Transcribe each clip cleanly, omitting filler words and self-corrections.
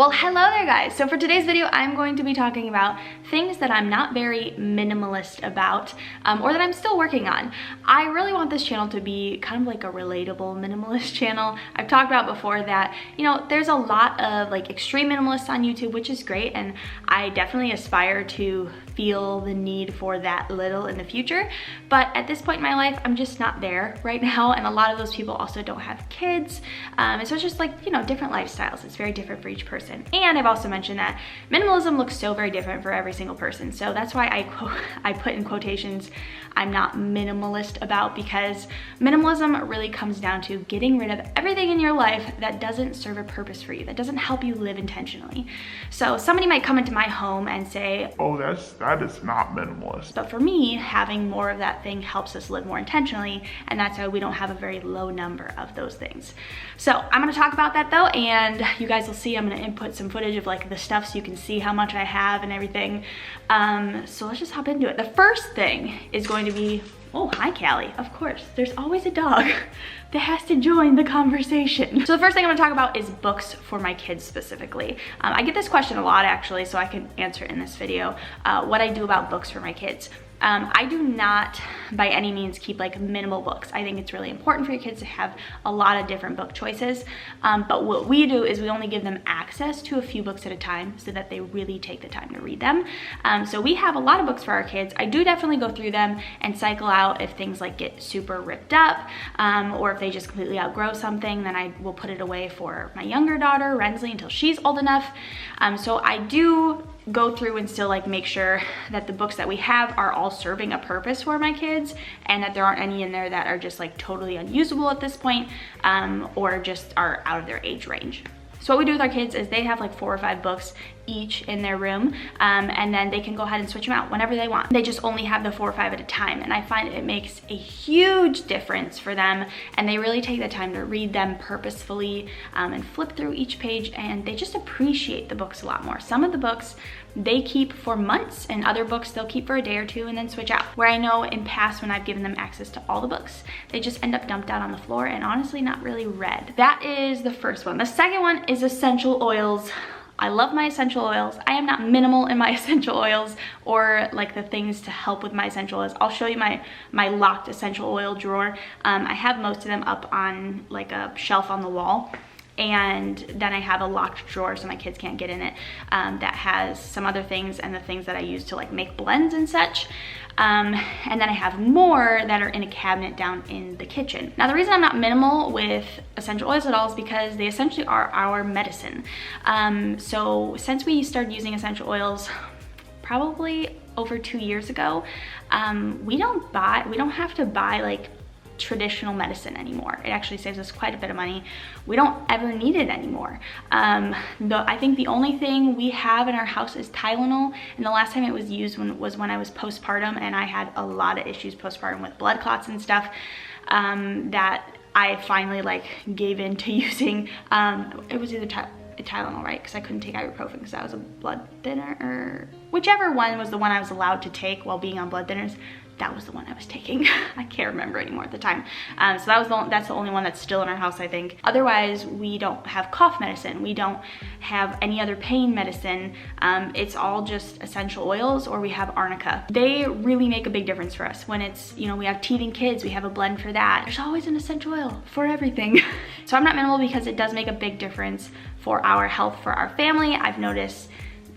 Well, hello there guys. So for today's video, I'm going to be talking about things that I'm not very minimalist about, or that I'm still working on. I really want this channel to be kind of like a relatable minimalist channel. I've talked about before that, you know, there's a lot of like extreme minimalists on YouTube, which is great, and I definitely aspire to feel the need for that little in the future. But at this point in my life, I'm just not there right now, and a lot of those people also don't have kids. And so it's just like, you know, different lifestyles. It's very different for each person. And I've also mentioned that minimalism looks so very different for every single person. So that's why I put in quotations, I'm not minimalist about, because minimalism really comes down to getting rid of everything in your life that doesn't serve a purpose for you, that doesn't help you live intentionally. So somebody might come into my home and say, oh, that is not minimalist. But for me, having more of that thing helps us live more intentionally, and that's why we don't have a very low number of those things. So I'm gonna talk about that though, and you guys will see I'm gonna input some footage of like the stuff so you can see how much I have and everything. So let's just hop into it. The first thing is going to be, oh, hi Callie. Of course, there's always a dog that has to join the conversation. So the first thing I'm gonna talk about is books for my kids specifically. I get this question a lot actually, so I can answer it in this video, what I do about books for my kids. I do not by any means keep like minimal books. I think it's really important for your kids to have a lot of different book choices. But what we do is we only give them access to a few books at a time so that they really take the time to read them. So we have a lot of books for our kids. I do definitely go through them and cycle out if things like get super ripped up, or if they just completely outgrow something, then I will put it away for my younger daughter, Rensley, until she's old enough. So I do go through and still like make sure that the books that we have are all serving a purpose for my kids, and that there aren't any in there that are just like totally unusable at this point, or just are out of their age range. So what we do with our kids is they have like 4 or 5 books each in their room, and then they can go ahead and switch them out whenever they want. They just only have the 4 or 5 at a time, and I find it makes a huge difference for them, and they really take the time to read them purposefully, and flip through each page, and they just appreciate the books a lot more. Some of the books they keep for months, and other books they'll keep for a day or two and then switch out. Where I know in past when I've given them access to all the books, they just end up dumped out on the floor and honestly not really read. That is the first one. The second one is essential oils. I love my essential oils. I am not minimal in my essential oils or like the things to help with my essential oils. I'll show you my locked essential oil drawer. I have most of them up on like a shelf on the wall. And then I have a locked drawer so my kids can't get in it, that has some other things and the things that I use to like make blends and such. And then I have more that are in a cabinet down in the kitchen. Now the reason I'm not minimal with essential oils at all is because they essentially are our medicine. So since we started using essential oils probably over 2 years ago, we don't have to buy like traditional medicine anymore. It actually saves us quite a bit of money. We don't ever need it anymore. I think the only thing we have in our house is Tylenol, and the last time it was used was when I was postpartum, and I had a lot of issues postpartum with blood clots and stuff, that I finally like gave in to using. It was either Tylenol, right? Because I couldn't take ibuprofen because that was a blood thinner, or whichever one was the one I was allowed to take while being on blood thinners. That was the one I was taking. I can't remember anymore at the time. So that's the only one that's still in our house, I think. Otherwise, we don't have cough medicine. We don't have any other pain medicine. It's all just essential oils, or we have arnica. They really make a big difference for us. When it's, you know, we have teething kids, we have a blend for that. There's always an essential oil for everything. So I'm not minimal because it does make a big difference for our health, for our family. I've noticed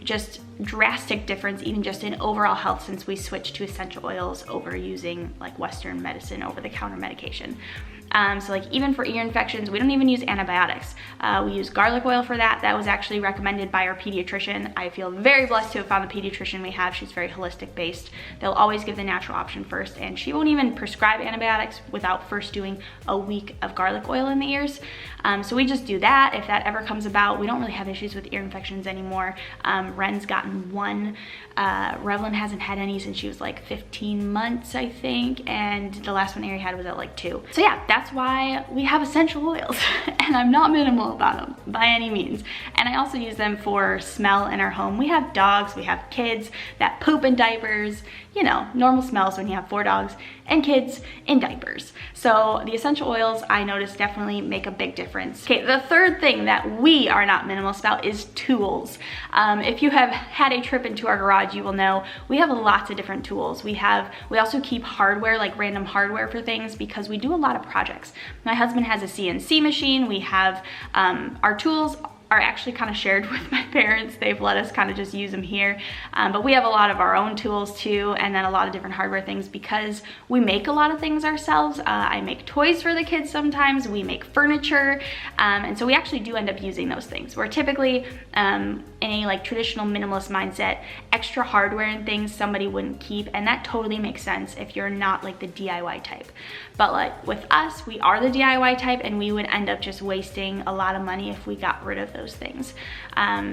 just drastic difference even just in overall health since we switched to essential oils over using like Western medicine, over-the-counter medication. So like even for ear infections, we don't even use antibiotics. We use garlic oil for that. That was actually recommended by our pediatrician. I feel very blessed to have found the pediatrician we have. She's very holistic based. They'll always give the natural option first, and she won't even prescribe antibiotics without first doing a week of garlic oil in the ears. So we just do that if that ever comes about. We don't really have issues with ear infections anymore. Ren's gotten one. Revlin hasn't had any since she was like 15 months, I think, and the last one Ari had was at like 2. So yeah, That's why we have essential oils and I'm not minimal about them by any means. And I also use them for smell in our home. We have dogs, we have kids that poop in diapers, you know, normal smells when you have 4 dogs and kids in diapers. So the essential oils, I noticed, definitely make a big difference. Okay, the third thing that we are not minimalist about is tools. If you have had a trip into our garage, you will know we have lots of different tools. We also keep hardware, like random hardware for things, because we do a lot of projects. My husband has a CNC machine. We have our tools are actually kind of shared with my parents. They've let us kind of just use them here. But we have a lot of our own tools too, and then a lot of different hardware things because we make a lot of things ourselves. I make toys for the kids sometimes, we make furniture, and so we actually do end up using those things. We're typically in a like traditional minimalist mindset, extra hardware and things somebody wouldn't keep, and that totally makes sense if you're not like the DIY type. But like with us, we are the DIY type, and we would end up just wasting a lot of money if we got rid of those things.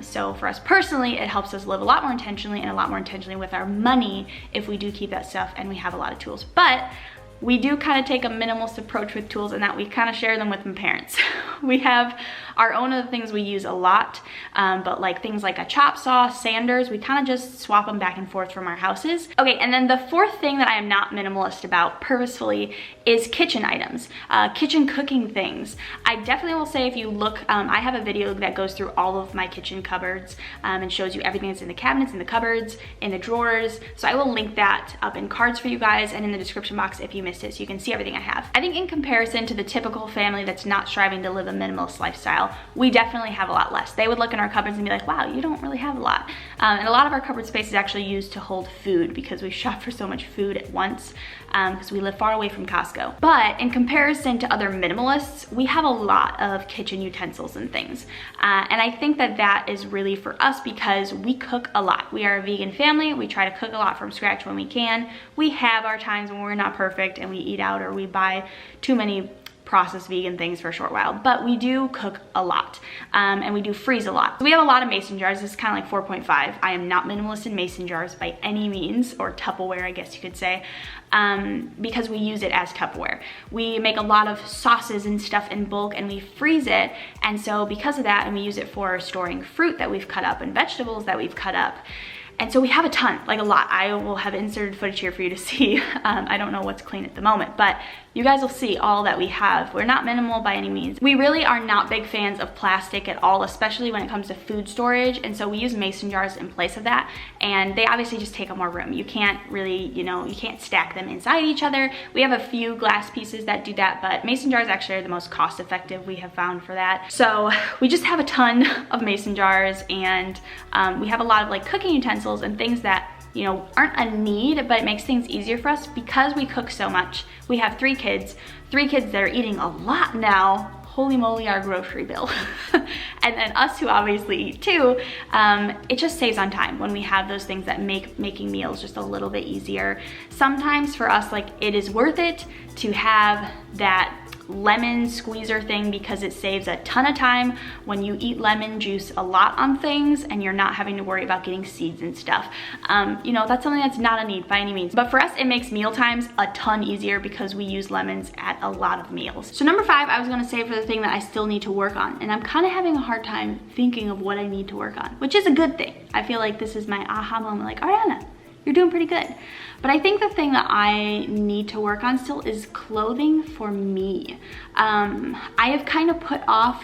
So for us personally, it helps us live a lot more intentionally and a lot more intentionally with our money if we do keep that stuff and we have a lot of tools. But we do kind of take a minimalist approach with tools in that we kind of share them with my parents. We have our own other things we use a lot, but like things like a chop saw, sanders, we kind of just swap them back and forth from our houses. Okay, and then the fourth thing that I am not minimalist about purposefully is kitchen items, kitchen cooking things. I definitely will say, if you look, I have a video that goes through all of my kitchen cupboards and shows you everything that's in the cabinets, in the cupboards, in the drawers. So I will link that up in cards for you guys and in the description box if you missed it, so you can see everything I have. I think in comparison to the typical family that's not striving to live a minimalist lifestyle, we definitely have a lot less. They would look in our cupboards and be like, wow, you don't really have a lot. And a lot of our cupboard space is actually used to hold food because we shop for so much food at once because we live far away from Costco. But in comparison to other minimalists, we have a lot of kitchen utensils and things. And I think that that is really for us because we cook a lot. We are a vegan family. We try to cook a lot from scratch when we can. We have our times when we're not perfect and we eat out or we buy too many processed vegan things for a short while, but we do cook a lot and we do freeze a lot. So we have a lot of mason jars. This is kind of like 4.5. I am not minimalist in mason jars by any means, or Tupperware, I guess you could say, because we use it as Tupperware. We make a lot of sauces and stuff in bulk and we freeze it, and so because of that, and we use it for storing fruit that we've cut up and vegetables that we've cut up. And so we have a ton, like a lot. I will have inserted footage here for you to see. I don't know what's clean at the moment, but you guys will see all that we have. We're not minimal by any means. We really are not big fans of plastic at all, especially when it comes to food storage. And so we use mason jars in place of that. And they obviously just take up more room. You can't really, you know, you can't stack them inside each other. We have a few glass pieces that do that, but mason jars actually are the most cost effective we have found for that. So we just have a ton of mason jars, and we have a lot of like cooking utensils and things that, you know, aren't a need, but it makes things easier for us because we cook so much. We have 3 kids that are eating a lot now. Holy moly, our grocery bill. And then us who obviously eat too, it just saves on time when we have those things that make making meals just a little bit easier. Sometimes for us, like, it is worth it to have that lemon squeezer thing because it saves a ton of time when you eat lemon juice a lot on things and you're not having to worry about getting seeds and stuff. You know, that's something that's not a need by any means. But for us, it makes meal times a ton easier because we use lemons at a lot of meals. So number 5, I was gonna say for the thing that I still need to work on, and I'm kind of having a hard time thinking of what I need to work on, which is a good thing. I feel like this is my aha moment, like, Arianna, you're doing pretty good. But I think the thing that I need to work on still is clothing for me. I have kind of put off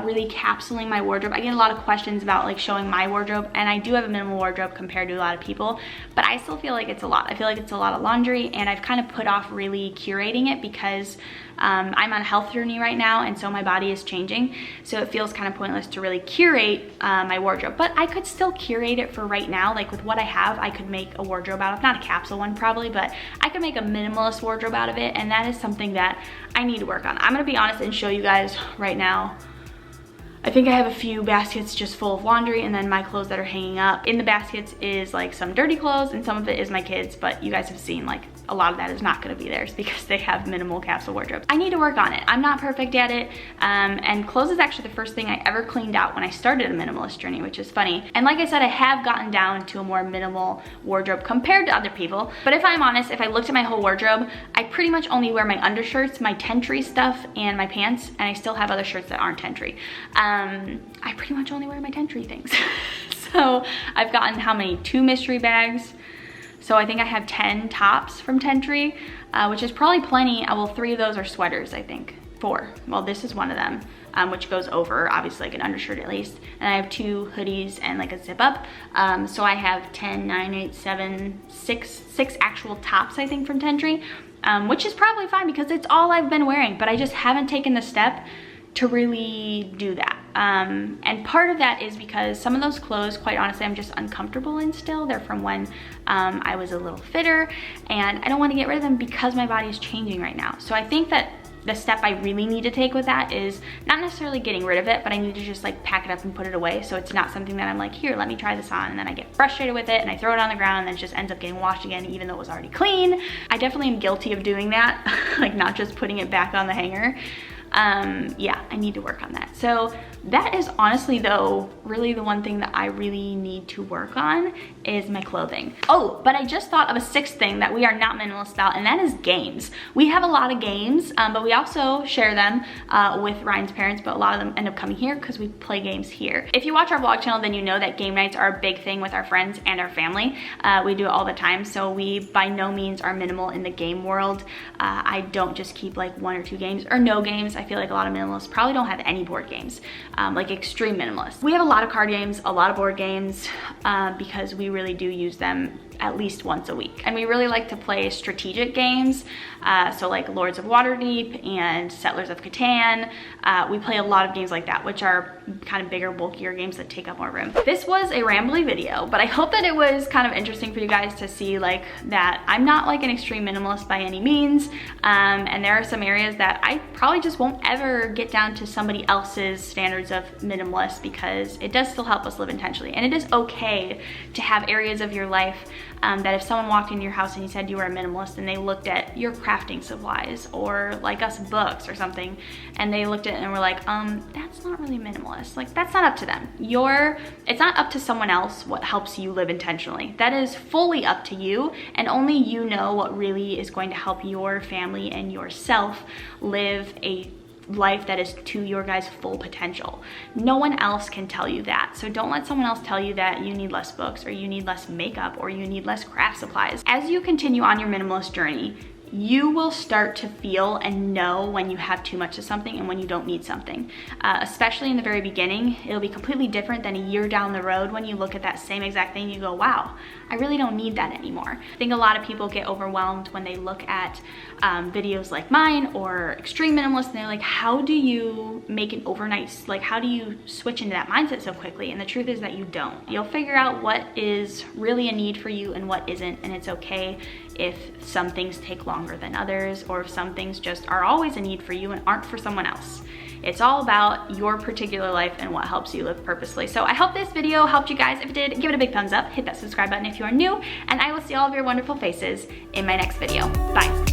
really capsuling my wardrobe. I get a lot of questions about like showing my wardrobe, and I do have a minimal wardrobe compared to a lot of people, but I still feel like it's a lot. I feel like it's a lot of laundry, and I've kind of put off really curating it because I'm on a health journey right now, and so my body is changing, so it feels kind of pointless to really curate my wardrobe. But I could still curate it for right now. Like with what I have, I could make a wardrobe out of, not a capsule one probably, but I could make a minimalist wardrobe out of it, and that is something that I need to work on. I'm gonna be honest and show you guys right now. I think I have a few baskets just full of laundry, and then my clothes that are hanging up. In the baskets is like some dirty clothes, and some of it is my kids, but you guys have seen like a lot of that is not gonna be theirs because they have minimal capsule wardrobes. I need to work on it. I'm not perfect at it. And clothes is actually the first thing I ever cleaned out when I started a minimalist journey, which is funny. And like I said, I have gotten down to a more minimal wardrobe compared to other people. But if I'm honest, if I looked at my whole wardrobe, I pretty much only wear my undershirts, my Tentry stuff, and my pants, and I still have other shirts that aren't Tentry. I pretty much only wear my Tentry things. So I've gotten how many? 2 mystery bags. So I think I have 10 tops from Tentry, which is probably plenty. Well, 3 of those are sweaters, I think. 4. Well, this is one of them, which goes over, obviously, like an undershirt at least. And I have 2 hoodies and like a zip up. So I have 10, 9, 8, 7, 6 actual tops, I think, from Tentry, which is probably fine because it's all I've been wearing, but I just haven't taken the step to really do that. And part of that is because some of those clothes, quite honestly, I'm just uncomfortable in still. They're from when I was a little fitter, and I don't want to get rid of them because my body is changing right now. So I think that the step I really need to take with that is not necessarily getting rid of it, but I need to just like pack it up and put it away. So it's not something that I'm like, here, let me try this on. And then I get frustrated with it and I throw it on the ground and then it just ends up getting washed again, even though it was already clean. I definitely am guilty of doing that, like not just putting it back on the hanger. Yeah, I need to work on that. So that is honestly though, really the one thing that I really need to work on is my clothing. Oh, but I just thought of a 6th thing that we are not minimalist about, and that is games. We have a lot of games, but we also share them with Ryan's parents, but a lot of them end up coming here because we play games here. If you watch our vlog channel, then you know that game nights are a big thing with our friends and our family. We do it all the time, so we by no means are minimal in the game world. I don't just keep like 1 or 2 games or no games. I feel like a lot of minimalists probably don't have any board games, like extreme minimalists. We have a lot of card games, a lot of board games, because we really do use them at least once a week. And we really like to play strategic games, so like Lords of Waterdeep and Settlers of Catan. We play a lot of games like that, which are kind of bigger, bulkier games that take up more room. This was a rambly video, but I hope that it was kind of interesting for you guys to see like that I'm not like an extreme minimalist by any means, and there are some areas that I probably just won't ever get down to somebody else's standards of minimalist, because it does still help us live intentionally. And it is okay to have areas of your life that if someone walked into your house and you said you were a minimalist and they looked at your crafting supplies or like us books or something, and they looked at it and were like, that's not really minimalist. Like, that's not up to them. It's not up to someone else what helps you live intentionally. That is fully up to you, and only you know what really is going to help your family and yourself live a life that is to your guys' full potential. No one else can tell you that. So don't let someone else tell you that you need less books or you need less makeup or you need less craft supplies. As you continue on your minimalist journey, you will start to feel and know when you have too much of something and when you don't need something. Especially in the very beginning, it'll be completely different than a year down the road when you look at that same exact thing, you go, wow, I really don't need that anymore. I think a lot of people get overwhelmed when they look at videos like mine or extreme minimalists, and they're like, how do you make an overnight, like how do you switch into that mindset so quickly? And the truth is that you don't. You'll figure out what is really a need for you and what isn't, and it's okay if some things take longer than others, or if some things just are always a need for you and aren't for someone else. It's all about your particular life and what helps you live purposefully. So I hope this video helped you guys. If it did, give it a big thumbs up, hit that subscribe button if you are new, and I will see all of your wonderful faces in my next video. Bye.